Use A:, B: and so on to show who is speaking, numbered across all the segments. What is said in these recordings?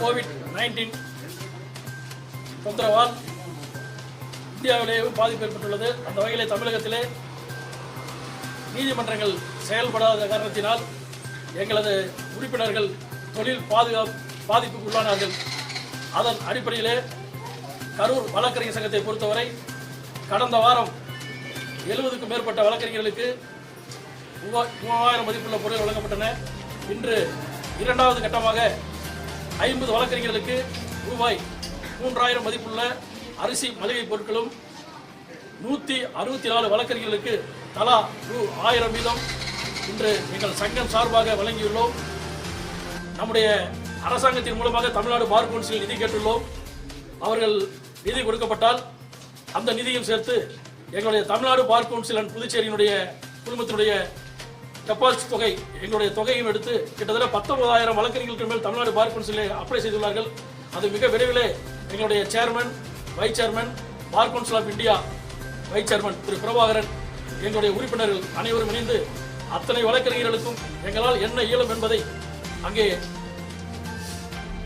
A: COVID-19 தொந்தரவால் இந்தியாவிலேயும் பாதிப்பு ஏற்பட்டுள்ளது. அந்த வகையிலே தமிழகத்திலே நீதிமன்றங்கள் செயல்படாத காரணத்தினால் எங்களது உறுப்பினர்கள் தொழில் பாதிப்புக்கு உள்ளானார்கள். அதன் அடிப்படையிலே கரூர் வழக்கறிஞர் சங்கத்தை பொறுத்தவரை கடந்த வாரம் 70க்கும் மேற்பட்ட வழக்கறிஞர்களுக்கு 3000 மதிப்புள்ள பொருட்கள் வழங்கப்பட்டன. இன்று இரண்டாவது கட்டமாக 50 வழக்கறிஞர்களுக்கு ரூபாய் 3000 மதிப்புள்ள அரிசி மளிகை பொருட்களும் 164 வழக்கறிஞர்களுக்கு தலா ரூ.1000 வீதம் இன்று எங்கள் சங்கம் சார்பாக வழங்கியுள்ளோம். நம்முடைய அரசாங்கத்தின் மூலமாக தமிழ்நாடு பார் கவுன்சில் நிதி கேட்டுள்ளோம். அவர்கள் நிதி கொடுக்கப்பட்டால் அந்த நிதியும் சேர்த்து எங்களுடைய தமிழ்நாடு பார் கவுன்சில் அண்ட் புதுச்சேரியினுடைய குழுமத்தினுடைய டெபாசிட் தொகை எங்களுடைய தொகையும் எடுத்து கிட்டத்தட்ட 19,000 வழக்கறிஞர்களுக்கு மேல் தமிழ்நாடு பார் கவுன்சிலில் அப்ளை செய்துள்ளார்கள். அது மிக விரைவிலே எங்களுடைய chairman, vice chairman, bar council of India vice chairman Thiru Prabhakaran, எங்களுடைய உறுப்பினர்கள் அனைவரும் இணைந்து அத்தனை வழக்கறிஞர்களுக்கும் எங்களால் என்ன இயலும் என்பதை அங்கே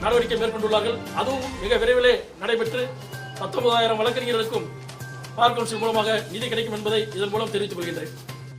A: நடவடிக்கை மேற்கொண்டுள்ளார்கள். அதுவும் மிக விரைவிலே நடைபெற்று 19,000 வழக்கறிஞர்களுக்கும் பார் கவுன்சில் மூலமாக நிதி கிடைக்கும் என்பதை இதன் மூலம் தெரிவித்துக் கொள்கின்றேன்.